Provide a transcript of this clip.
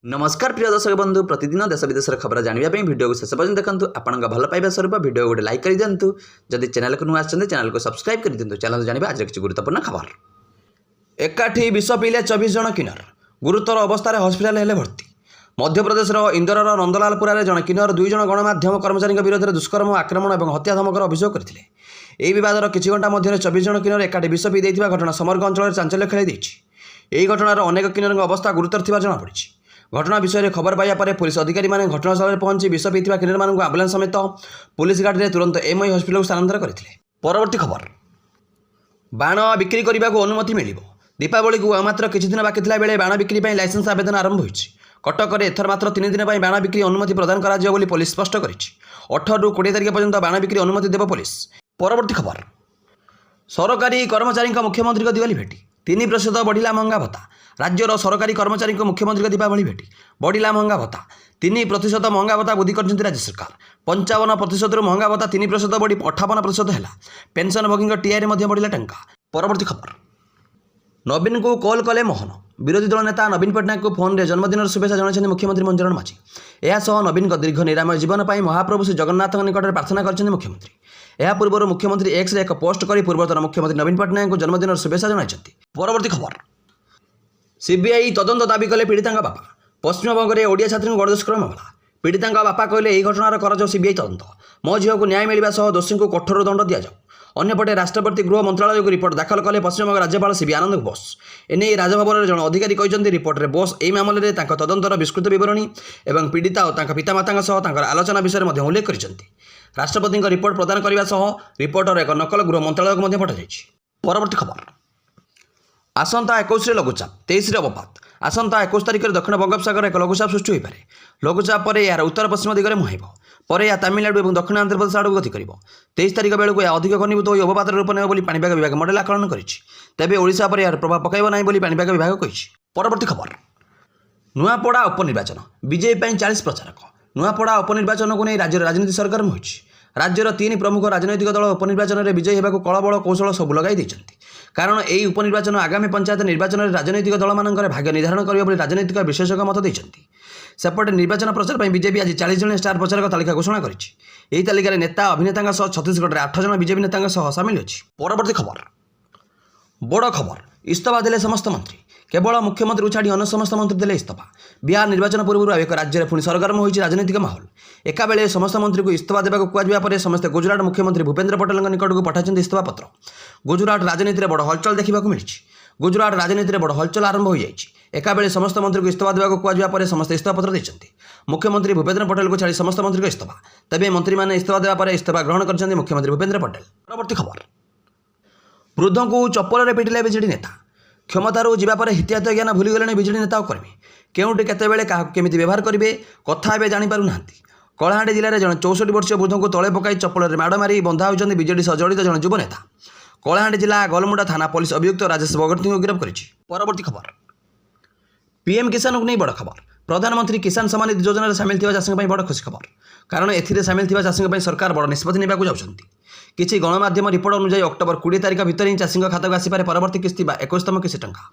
नमस्कार प्रिय दर्शक बंधु प्रतिदिन देश विदेश खबर जानवाई वीडियो को शेष पर्यटन देखो आपण भल पाइबा स्वरूप वीडियो गोटे लाइक कर दिंतु जदि चैनल को नुआ चैनल को सब्सक्राइब कर दिंतु चैनल जानवा आज किसी गुरुत्वपूर्ण खबर। एकाठी विष पीले 24 जन किन्नर गुरुतर अवस्था हस्पिटाल हेले भर्ती। मध्यप्रदेश इंदोर नंदलालपुर जन किन्नर 2 जन गणमाध्यम कर्मचारी विरोध में दुष्कर्म आक्रमण और हत्या धमकर अभियोग करते। यह विवादर किछि घंटा मध्य 24 जन किन्नर एकाठी विष पी देथिबा घटना समग्र अंचल चांचल्य खेल यह घटनार अनेक किन्नर अवस्था गुरुतर थिबा जଣାपड़ी। घटना विषय में खबर पाइबा पर पुलिस अधिकारी मैंने घटनास्थल में पहुंची विष पीता किन्नर मानक आंबुलांस समेत पुलिस गाड़ी में तुरंत एमआई हस्पिटाल को स्थानांतर करते। परवर्ती खबर। बाण बिक्री करने को अनुमति मिल दीपावली को मात्र किछि दिन बाकी थिला बेले बाण बिक्री पर लाइसेंस आवेदन आरंभ होइछि। कटक में एथर मात्र 3 दिन पर बाण बिक्री अनुमति प्रदान करा जिवो बोली पुलिस स्पष्ट करिछि। 18 ରୁ 20 तारिख पर्यंत बाण बिक्री अनुमति देव पुलिस। परवर्ती खबर। सरकारी कर्मचारी मुख्यमंत्री दिवाली भेटी 3% बढ़िला महंगा भत्ता। राज्यर सरकारी कर्मचारी मुख्यमंत्री दीपावली भेटी बढ़िला महंगा भत्ता 3% महंगा भत्ता वृद्धि कर राज्य सरकार। 55% महंगा भत्ता 3% बढ़ी 58% है। पेंशन भोगी टीआई बढ़िला टंका। परवर्ती खबर। नवीन को कॉल कले मोहन विरोधी दल नेता नवीन पट्टनायक को फोन में जन्मदिन शुभेच्छा जनाइछन्ति मुख्यमंत्री मंजूरण माझी। एहासह नवीन दीर्घ निरामय जीवन पर महाप्रभु श्री जगन्नाथ निकट में प्रार्थना कर मुख्यमंत्री। यह पूर्व मुख्यमंत्री एक्स रे एक पोस्ट कर पूर्वतन मुख्यमंत्री नवीन पट्टनायक को जन्मदिन शुभेच्छा जनाइछन्ति। परवर्ती खबर। सीबीआई तदंत दाबी कले पीड़िता बापा। पश्चिमबंग में ओडिया छात्री गणदुष्कर्म मामला पीड़िता बापा कहले यह घटनार कर सीबीआई तदंत मो झील को न्याय मिलवा सह दोषी को कठोर दंड दि जाऊ। अन्यपटे राष्ट्रपति गृह मंत्रालय को रिपोर्ट दाखल कले पश्चिमबंग राज्यपाल सीबी आनंद बोस। एने राजभवन जन अधिकारी कहते रिपोर्ट में बोस यह मामले में तदंतर विस्तृत विवरणी और पीड़िता और पितामाता सह आलोचना विषय में उल्लेख कर राष्ट्रपति रिपोर्ट प्रदान करने सह रिपोर्टर एक नकल गृह मंत्रालय को पठाई। परवर्ती खबर। आसंता 21 लघुचाप 23 अवपात। आसंता 21 तारिख में दक्षिण बंगोपसागर एक लघुचाप सृष्टि हो पारे। लघुचाप पर यार उत्तर पश्चिम दिगरे मुहाइब पर यह तमिलनाडु और दक्षिण आंध्र प्रदेश आड़ गति कर 23 तारिख बेलू यह अधिक घनीभूत और अवपात रूप ने पाणीपाग विभाग मॉडल आकलन करे ओडिशा पर यार प्रभाव पकाइब ना पाणीपाग विभाग कही। परवर्ती खबर। नुआपड़ा उपनिर्वाचन बीजेपी 40 प्रचारक। नुआपड़ा उपनिर्वाचन को नहीं राज्य राजनीति सरगर्म होइछि। राज्यर 3 प्रमुख राजनैतिक दल उपनिर्वाचन में विजयी होगा कलबल कौशल सब लगे कारण यही उपनिर्वाचन आगामी पंचायत निर्वाचन में राजनैतिक दल मान भाग्य निर्धारण कर राजनैतिक विशेषज्ञ मत देते। सेपटे निर्वाचन प्रचार पर बीजेपी आज 40 जन स्टार प्रचारक तालिका घोषणा करी। तालिकार नेता अभिनेता छत्तीसगढ़ में 8 जन बीजेपी नेता सामिल अच्छी। परवर्ती खबर। बड़ खबर। इस्तीफा देले समस्त मंत्री केवल मुख्यमंत्री को छाड़ी अन्य समस्त मंत्री देले इस्तीफा। बिहार निर्वाचन पूर्व एक राज्य में पुणी सरगर्म होइछि राजनीतिक माहौल। एका बेले समस्त मंत्री को इस्तीफा देवाक कुआ समस्त गुजरात मुख्यमंत्री भूपेन्द्र पटेल निकट को पठाइछन्ति इस्तीफा पत्र। गुजरात राजनीति में बड़ हलचल देखा मिली। गुजरात राजनीति में बड़ हलचल आरंभ हो जाएगी। एका बेले समस्त मंत्री को इस्तीफा देवाक कुआ समस्त इस्तीफा पत्र देते। मुख्यमंत्री भूपेन्द्र पटेल को छाड़ी समस्त मंत्री को इस्तीफा तेज मंत्री मैंने इस्तीफा देवा इस्तीफा ग्रहण कर मुख्यमंत्री भूपेन्द्र पटेल। परवर्ती खबर। वृद्ध को चप्पल पिटिले बीजेडी नेता। क्षमतारू जापर हितायत ज्ञान भूलीगले बीजेडी नेता और कर्मी केउठी केतेबेले केमिति व्यवहार करेंगे कथा ए जापर ना। कलाहांडी जिले में जन 64 वर्षीय वृद्ध को तले पकाई चप्पल माड़ मारी बंधा होती बीजेडी सह जड़ित जन युव नेता। कलाहांडी जिला गोलमुंडा थाना पुलिस अभियुक्त राजेश बगर्ती को गिरफ्त करिछि। परवर्ती खबर। पीएम किसान को नहीं बड़ खबर। प्रधानमंत्री किसान सम्मान निधि योजना सामिल थी चाषी बड़ खुशी खबर कारण एथिरे सामिल थी चाषी सरकार बड़ निष्पत्ति नेबाकू जाउछन्ति। किछि गणमाध्यम रिपोर्ट अनुसार अक्टोबर 20 तारिख भितर ही चाषी खाता को आसीपारे परवर्ती किस्ती 21तम किस्ती टंका।